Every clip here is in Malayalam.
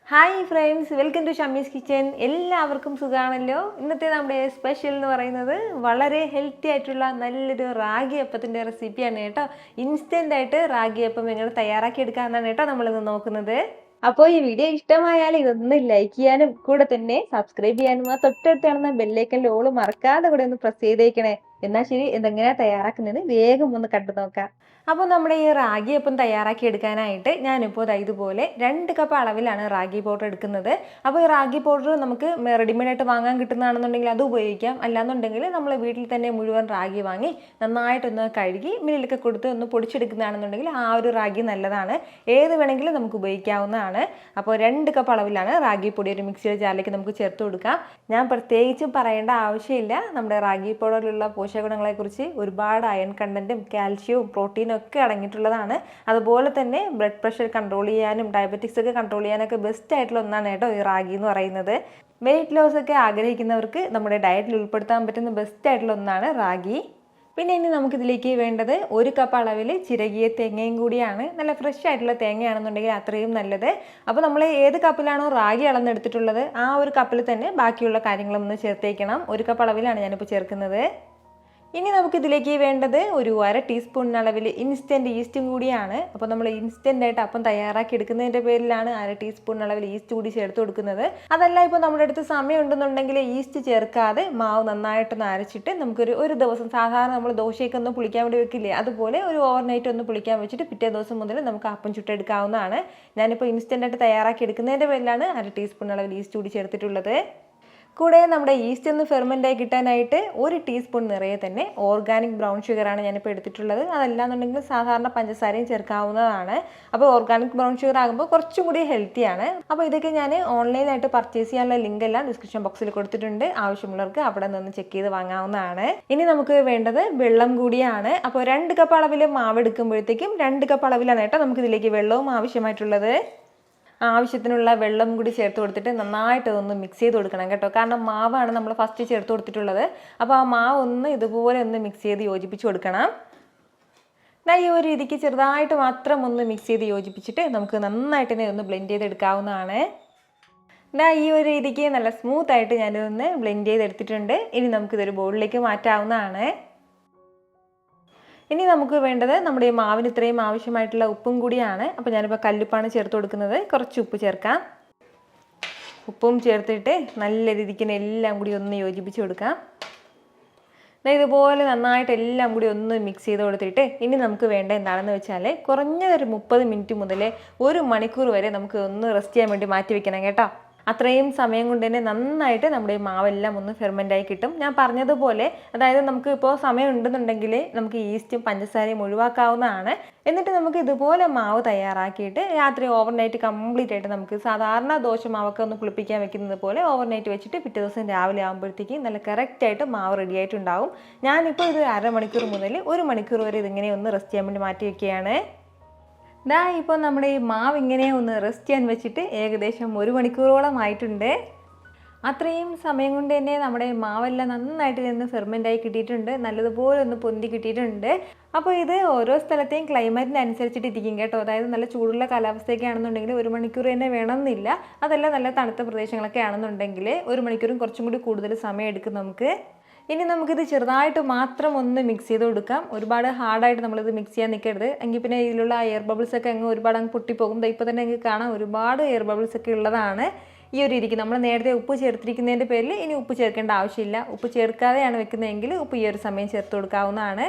Hi friends, welcome to Shammi's kitchen. എല്ലാവർക്കും സുഖമാണല്ലോ. ഇന്നത്തെ നമ്മുടെ സ്പെഷ്യൽ എന്ന് പറയുന്നത് വളരെ ഹെൽത്തി ആയിട്ടുള്ള നല്ലൊരു റാഗി അപ്പത്തിൻ്റെ റെസിപ്പിയാണ് കേട്ടോ. ഇൻസ്റ്റൻ്റ് ആയിട്ട് റാഗി അപ്പം എങ്ങനെ തയ്യാറാക്കി എടുക്കാമെന്നാണ് കേട്ടോ നമ്മളിന്ന് നോക്കുന്നത്. അപ്പോൾ ഈ വീഡിയോ ഇഷ്ടമായാൽ ഇതൊന്ന് ലൈക്ക് ചെയ്യാനും കൂടെ തന്നെ സബ്സ്ക്രൈബ് ചെയ്യാനും ആ തൊട്ടടുത്ത് കാണുന്ന ബെല്ലൈക്കൻ്റെ ഓള് മറക്കാതെ കൂടെ ഒന്ന് പ്രസ് ചെയ്തേക്കണേ. എന്നാൽ ശരി, ഇതെങ്ങനെയാണ് തയ്യാറാക്കുന്നത് വേഗം ഒന്ന് കണ്ടു നോക്കാം. അപ്പോൾ നമ്മുടെ ഈ റാഗി അപ്പം തയ്യാറാക്കി എടുക്കാനായിട്ട് ഞാനിപ്പോൾ ഇതുപോലെ 2 കപ്പ് അളവിലാണ് റാഗി പൗഡർ എടുക്കുന്നത്. അപ്പോൾ ഈ റാഗി പൗഡർ നമുക്ക് റെഡിമെയ്ഡായിട്ട് വാങ്ങാൻ കിട്ടുന്നതാണെന്നുണ്ടെങ്കിൽ അത് ഉപയോഗിക്കാം. അല്ലാന്നുണ്ടെങ്കിൽ നമ്മൾ വീട്ടിൽ തന്നെ മുഴുവൻ റാഗി വാങ്ങി നന്നായിട്ടൊന്ന് കഴുകി മില്ലിലൊക്കെ കൊടുത്ത് ഒന്ന് പൊടിച്ചെടുക്കുന്നതാണെന്നുണ്ടെങ്കിൽ ആ ഒരു റാഗി നല്ലതാണ്. ഏത് വേണമെങ്കിലും നമുക്ക് ഉപയോഗിക്കാവുന്നതാണ്. അപ്പോൾ 2 കപ്പ് അളവിലാണ് റാഗി പൊടി ഒരു മിക്സിയുടെ ജാറിലേക്ക് നമുക്ക് ചേർത്ത് കൊടുക്കാം. ഞാൻ പ്രത്യേകിച്ചും പറയേണ്ട ആവശ്യമില്ല, നമ്മുടെ റാഗി പൗഡറിലുള്ള പോഷകഗുണങ്ങളെക്കുറിച്ച് ഒരുപാട് അയൺ കണ്ടൻറ്റും കാൽഷ്യവും പ്രോട്ടീനും ഒക്കെ അടങ്ങിയിട്ടുള്ളതാണ്. അതുപോലെ തന്നെ ബ്ലഡ് പ്രഷർ കൺട്രോൾ ചെയ്യാനും ഡയബറ്റിക്സ് ഒക്കെ കൺട്രോൾ ചെയ്യാനൊക്കെ ബെസ്റ്റ് ആയിട്ടുള്ള ഒന്നാണ് കേട്ടോ ഈ റാഗി എന്ന് പറയുന്നത്. വെയിറ്റ് ലോസ് ഒക്കെ ആഗ്രഹിക്കുന്നവർക്ക് നമ്മുടെ ഡയറ്റിൽ ഉൾപ്പെടുത്താൻ പറ്റുന്ന ബെസ്റ്റ് ആയിട്ടുള്ള ഒന്നാണ് റാഗി. പിന്നെ ഇനി നമുക്കിതിലേക്ക് വേണ്ടത് 1 കപ്പ് അളവിൽ ചിരകിയ തേങ്ങയും കൂടിയാണ്. നല്ല ഫ്രഷ് ആയിട്ടുള്ള തേങ്ങയാണെന്നുണ്ടെങ്കിൽ അത്രയും നല്ലത്. അപ്പോൾ നമ്മൾ ഏത് കപ്പിലാണോ റാഗി അളന്നെടുത്തിട്ടുള്ളത് ആ ഒരു കപ്പിൽ തന്നെ ബാക്കിയുള്ള കാര്യങ്ങളും ഒന്ന് ചേർത്തേക്കണം. 1 കപ്പ് അളവിലാണ് ഞാനിപ്പോൾ ചേർക്കുന്നത്. ഇനി നമുക്കിതിലേക്ക് വേണ്ടത് ഒരു 1/2 ടീസ്പൂൺ അളവിൽ ഇൻസ്റ്റൻറ്റ് ഈസ്റ്റും കൂടിയാണ്. അപ്പോൾ നമ്മൾ ഇൻസ്റ്റൻ്റ് ആയിട്ട് അപ്പം തയ്യാറാക്കി എടുക്കുന്നതിൻ്റെ പേരിലാണ് 1/2 ടീസ്പൂൺ അളവിൽ ഈസ്റ്റ് കൂടി ചേർത്ത് കൊടുക്കുന്നത്. അതല്ല, ഇപ്പോൾ നമ്മുടെ അടുത്ത് സമയം ഉണ്ടെന്നുണ്ടെങ്കിൽ ഈസ്റ്റ് ചേർക്കാതെ മാവ് നന്നായിട്ടൊന്ന് അരച്ചിട്ട് നമുക്കൊരു ദിവസം സാധാരണ നമ്മൾ ദോശയൊക്കെ ഒന്ന് പുളിക്കാൻ വേണ്ടി വെക്കില്ലേ, അതുപോലെ ഒരു ഓവർനൈറ്റ് ഒന്ന് പുളിക്കാൻ വെച്ചിട്ട് പിറ്റേ ദിവസം മുതൽ നമുക്ക് അപ്പം ചുട്ടെടുക്കാവുന്നതാണ്. ഞാനിപ്പോൾ ഇൻസ്റ്റൻ്റ് ആയിട്ട് തയ്യാറാക്കി എടുക്കുന്നതിൻ്റെ പേരിലാണ് 1/2 ടീസ്പൂൺ അളവിൽ ഈസ്റ്റ് കൂടി ചേർത്തിട്ടുള്ളത്. കൂടെ നമ്മുടെ ഈസ്റ്റ് ഒന്ന് ഫെർമെൻ്റായി കിട്ടാനായിട്ട് 1 ടീസ്പൂൺ നിറയെ തന്നെ ഓർഗാനിക് ബ്രൗൺ ഷുഗറാണ് ഞാനിപ്പോൾ എടുത്തിട്ടുള്ളത്. അതല്ലാന്നുണ്ടെങ്കിൽ സാധാരണ പഞ്ചസാരയും ചേർക്കാവുന്നതാണ്. അപ്പോൾ ഓർഗാനിക് ബ്രൗൺ ഷുഗർ ആകുമ്പോൾ കുറച്ചും കൂടി ഹെൽത്തിയാണ്. അപ്പോൾ ഇതൊക്കെ ഞാൻ ഓൺലൈനായിട്ട് പർച്ചേസ് ചെയ്യാനുള്ള ലിങ്ക് എല്ലാം ഡിസ്ക്രിപ്ഷൻ ബോക്സിൽ കൊടുത്തിട്ടുണ്ട്. ആവശ്യമുള്ളവർക്ക് അവിടെ നിന്ന് ചെക്ക് ചെയ്ത് വാങ്ങാവുന്നതാണ്. ഇനി നമുക്ക് വേണ്ടത് വെള്ളം കൂടിയാണ്. അപ്പോൾ 2 കപ്പ് അളവിൽ മാവ് എടുക്കുമ്പോഴത്തേക്കും 2 കപ്പ് അളവിലാണ് കേട്ടോ നമുക്കിതിലേക്ക് വെള്ളവും ആവശ്യമായിട്ടുള്ളത്. ആവശ്യത്തിനുള്ള വെള്ളം കൂടി ചേർത്ത് കൊടുത്തിട്ട് നന്നായിട്ട് ഒന്ന് മിക്സ് ചെയ്ത് കൊടുക്കണം കേട്ടോ. കാരണം മാവാണ് നമ്മൾ ഫസ്റ്റ് ചേർത്ത് കൊടുത്തിട്ടുള്ളത്. അപ്പോൾ ആ മാവ് ഒന്ന് ഇതുപോലെ ഒന്ന് മിക്സ് ചെയ്ത് യോജിപ്പിച്ച് കൊടുക്കണം. ഈ ഒരു രീതിക്ക് ചെറുതായിട്ട് മാത്രം ഒന്ന് മിക്സ് ചെയ്ത് യോജിപ്പിച്ചിട്ട് നമുക്ക് നന്നായിട്ട് തന്നെ ഒന്ന് ബ്ലെൻഡ് ചെയ്തെടുക്കാവുന്നതാണ്. ഈ ഒരു രീതിക്ക് നല്ല സ്മൂത്തായിട്ട് ഞാനിതൊന്ന് ബ്ലെൻഡ് ചെയ്തെടുത്തിട്ടുണ്ട്. ഇനി നമുക്കിതൊരു ബൗളിലേക്ക് മാറ്റാവുന്നതാണ്. ഇനി നമുക്ക് വേണ്ടത് നമ്മുടെ ഈ മാവിന് ഇത്രയും ആവശ്യമായിട്ടുള്ള ഉപ്പും കൂടിയാണ്. അപ്പോൾ ഞാനിപ്പോൾ കല്ലുപ്പാണ് ചേർത്ത് കൊടുക്കുന്നത്. കുറച്ച് ഉപ്പ് ചേർക്കാം. ഉപ്പും ചേർത്തിട്ട് നല്ല രീതിക്ക് എല്ലാം കൂടി ഒന്ന് യോജിപ്പിച്ച് കൊടുക്കാം. ഇതുപോലെ നന്നായിട്ട് എല്ലാം കൂടി ഒന്ന് മിക്സ് ചെയ്ത് കൊടുത്തിട്ട് ഇനി നമുക്ക് വേണ്ട എന്താണെന്ന് വെച്ചാൽ കുറഞ്ഞതൊരു 30 മിനിറ്റ് മുതൽ 1 മണിക്കൂർ വരെ നമുക്ക് ഒന്ന് റെസ്റ്റ് ചെയ്യാൻ വേണ്ടി മാറ്റി വെക്കണം കേട്ടോ. അത്രയും സമയം കൊണ്ട് തന്നെ നന്നായിട്ട് നമ്മുടെ മാവെല്ലാം ഒന്ന് ഫെർമെൻ്റായി കിട്ടും. ഞാൻ പറഞ്ഞതുപോലെ, അതായത് നമുക്ക് ഇപ്പോൾ സമയം ഉണ്ടെന്നുണ്ടെങ്കിൽ നമുക്ക് ഈസ്റ്റും പഞ്ചസാരയും ഒഴിവാക്കാവുന്നതാണ്. എന്നിട്ട് നമുക്ക് ഇതുപോലെ മാവ് തയ്യാറാക്കിയിട്ട് രാത്രി ഓവർനൈറ്റ് കംപ്ലീറ്റ് ആയിട്ട് നമുക്ക് സാധാരണ ദോശ മാവൊക്കെ ഒന്ന് പുളിപ്പിക്കാൻ വെക്കുന്നത് പോലെ ഓവർനൈറ്റ് വെച്ചിട്ട് പിറ്റേ ദിവസം രാവിലെ ആകുമ്പോഴത്തേക്കും നല്ല കറക്റ്റായിട്ട് മാവ് റെഡി ആയിട്ടുണ്ടാവും. ഞാനിപ്പോൾ ഇത് 1/2 മണിക്കൂർ മുതൽ 1 മണിക്കൂർ വരെ ഇതിങ്ങനെ ഒന്ന് റെസ്റ്റ് ചെയ്യാൻ വേണ്ടി മാറ്റി വയ്ക്കുകയാണ്. ഇപ്പോൾ നമ്മുടെ ഈ മാവ് ഇങ്ങനെ ഒന്ന് റെസ്റ്റ് ചെയ്യാൻ വെച്ചിട്ട് ഏകദേശം 1 മണിക്കൂറോളം ആയിട്ടുണ്ട്. അത്രയും സമയം കൊണ്ട് തന്നെ നമ്മുടെ മാവെല്ലാം നന്നായിട്ട് നിന്ന് ഫെർമെൻ്റായി കിട്ടിയിട്ടുണ്ട്. നല്ലതുപോലെ ഒന്ന് പൊന്തി കിട്ടിയിട്ടുണ്ട്. അപ്പോൾ ഇത് ഓരോ സ്ഥലത്തെയും ക്ലൈമറ്റിനനുസരിച്ചിട്ട് ഇരിക്കും കേട്ടോ. അതായത് നല്ല ചൂടുള്ള കാലാവസ്ഥയൊക്കെ ആണെന്നുണ്ടെങ്കിൽ 1 മണിക്കൂർ തന്നെ വേണമെന്നില്ല. അതല്ല നല്ല തണുത്ത പ്രദേശങ്ങളൊക്കെ ആണെന്നുണ്ടെങ്കിൽ 1 മണിക്കൂറും കുറച്ചും കൂടി കൂടുതൽ സമയം എടുക്കും നമുക്ക്. ഇനി നമുക്കിത് ചെറുതായിട്ട് മാത്രം ഒന്ന് മിക്സ് ചെയ്ത് കൊടുക്കാം. ഒരുപാട് ഹാർഡായിട്ട് നമ്മളിത് മിക്സ് ചെയ്യാൻ നിൽക്കരുത്. എങ്കിൽ പിന്നെ ഇതിലുള്ള എയർ ബബിൾസ് ഒക്കെ ഒരുപാട് പൊട്ടിപ്പോകും. ഇപ്പോൾ തന്നെ നിങ്ങൾക്ക് കാണാം ഒരുപാട് എയർ ബബിൾസ് ഒക്കെ ഉള്ളതാണ്. ഈ ഒരു രീതിക്ക് നമ്മൾ നേരത്തെ ഉപ്പ് ചേർത്തിരിക്കുന്നതിൻ്റെ പേരിൽ ഇനി ഉപ്പ് ചേർക്കേണ്ട ആവശ്യമില്ല. ഉപ്പ് ചേർക്കാതെയാണ് വെക്കുന്നതെങ്കിൽ ഉപ്പ് ഈ ഒരു സമയം ചേർത്ത് കൊടുക്കാവുന്നതാണ്.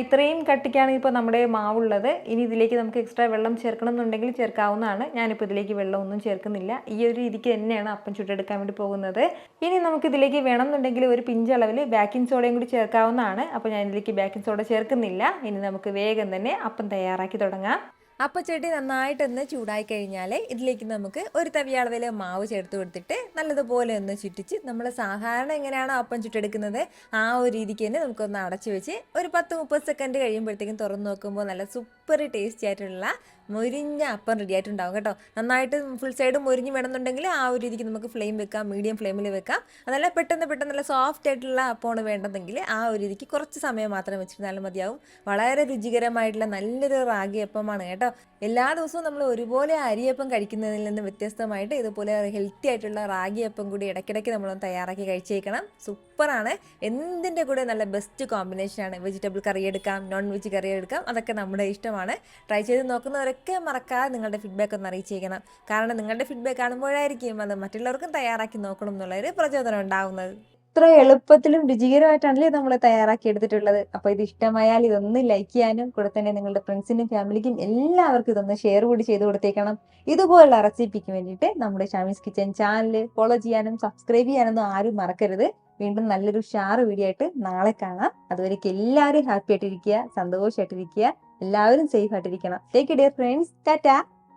ഇത്രയും കട്ടിക്കാണ് ഇപ്പോൾ നമ്മുടെ മാവുള്ളത്. ഇനി ഇതിലേക്ക് നമുക്ക് എക്സ്ട്രാ വെള്ളം ചേർക്കണം എന്നുണ്ടെങ്കിൽ ചേർക്കാവുന്നതാണ്. ഞാനിപ്പോൾ ഇതിലേക്ക് വെള്ളമൊന്നും ചേർക്കുന്നില്ല. ഈ ഒരു രീതിക്ക് തന്നെയാണ് അപ്പം ചുട്ടെടുക്കാൻ വേണ്ടി പോകുന്നത്. ഇനി നമുക്കിതിലേക്ക് വേണമെന്നുണ്ടെങ്കിൽ ഒരു പിഞ്ചളവിൽ ബേക്കിംഗ് സോഡയും കൂടി ചേർക്കാവുന്നതാണ്. അപ്പോൾ ഞാൻ ഇതിലേക്ക് ബേക്കിംഗ് സോഡ ചേർക്കുന്നില്ല. ഇനി നമുക്ക് വേഗം തന്നെ അപ്പം തയ്യാറാക്കി തുടങ്ങാം. അപ്പച്ചട്ടി നന്നായിട്ടൊന്ന് ചൂടായി കഴിഞ്ഞാൽ ഇതിലേക്ക് നമുക്ക് ഒരു തവി അളവിൽ മാവ് ചേർത്ത് കൊടുത്തിട്ട് നല്ലതുപോലെ ഒന്ന് ചുറ്റിച്ച് നമ്മൾ സാധാരണ എങ്ങനെയാണോ അപ്പം ചുട്ടെടുക്കുന്നത് ആ ഒരു രീതിക്ക് തന്നെ നമുക്കൊന്ന് അടച്ചു വെച്ച് ഒരു 10-30 സെക്കൻഡ് കഴിയുമ്പോഴത്തേക്കും തുറന്ന് നോക്കുമ്പോൾ നല്ല സൂപ്പർ ടേസ്റ്റി ആയിട്ടുള്ള മൊരിഞ്ഞ അപ്പം റെഡി ആയിട്ടുണ്ടാവും കേട്ടോ. നന്നായിട്ട് ഫുൾ സൈഡ് മൊരിഞ്ഞ് വേണമെന്നുണ്ടെങ്കിൽ ആ ഒരു രീതിക്ക് നമുക്ക് ഫ്ലെയിം വെക്കാം, മീഡിയം ഫ്ലെയിമിൽ വെക്കാം. അതല്ല പെട്ടെന്ന് നല്ല സോഫ്റ്റ് ആയിട്ടുള്ള അപ്പമാണ് വേണ്ടതെങ്കിൽ ആ ഒരു രീതിക്ക് കുറച്ച് സമയം മാത്രം വെച്ചിരുന്നാലും മതിയാവും. വളരെ രുചികരമായിട്ടുള്ള നല്ലൊരു റാഗി അപ്പമാണ് കേട്ടോ. എല്ലാ ദിവസവും നമ്മൾ ഒരുപോലെ അരിയപ്പം കഴിക്കുന്നതിൽ നിന്ന് വ്യത്യസ്തമായിട്ട് ഇതുപോലെ ഹെൽത്തി ആയിട്ടുള്ള റാഗി അപ്പം കൂടി ഇടയ്ക്കിടയ്ക്ക് നമ്മളൊന്ന് തയ്യാറാക്കി കഴിച്ചേക്കണം. സൂപ്പറാണ്. എന്തിൻ്റെ കൂടെ നല്ല ബെസ്റ്റ് കോമ്പിനേഷനാണ്. വെജിറ്റബിൾ കറി എടുക്കാം, നോൺ വെജ് കറി എടുക്കാം, അതൊക്കെ നമ്മുടെ ഇഷ്ടമാണ്. ട്രൈ ചെയ്ത് നോക്കുന്നവരൊക്കെ മറക്കാതെ നിങ്ങളുടെ ഫീഡ്ബാക്ക് ഒന്ന് അറിയിച്ചേക്കണം. കാരണം നിങ്ങളുടെ ഫീഡ്ബാക്ക് കാണുമ്പോഴായിരിക്കും അത് മറ്റുള്ളവർക്കും തയ്യാറാക്കി നോക്കണം എന്നുള്ളൊരു പ്രചോദനം ഉണ്ടാവുന്നത്. ഇത്ര എളുപ്പത്തിലും രുചികരമായിട്ടാണല്ലേ നമ്മൾ തയ്യാറാക്കി എടുത്തിട്ടുള്ളത്. അപ്പൊ ഇത് ഇഷ്ടമായാൽ ഇതൊന്ന് ലൈക്ക് ചെയ്യാനും കൂടെ തന്നെ നിങ്ങളുടെ ഫ്രണ്ട്സിനും ഫാമിലിക്കും എല്ലാവർക്കും ഇതൊന്ന് ഷെയർ കൂടി ചെയ്ത് കൊടുത്തേക്കണം. ഇതുപോലുള്ള റെസിപ്പിക്ക് വേണ്ടിയിട്ട് നമ്മുടെ ഷമീസ് കിച്ചൻ ചാനൽ ഫോളോ ചെയ്യാനും സബ്സ്ക്രൈബ് ചെയ്യാനൊന്നും ആരും മറക്കരുത്. വീണ്ടും നല്ലൊരു ഷാറ് വീഡിയോ ആയിട്ട് നാളെ കാണാം. അതുവരേക്കും എല്ലാവരും ഹാപ്പി ആയിട്ടിരിക്കുക, സന്തോഷമായിട്ടിരിക്കുക, എല്ലാവരും സേഫ് ആയിട്ടിരിക്കണം. Take care friends. ടാറ്റാ.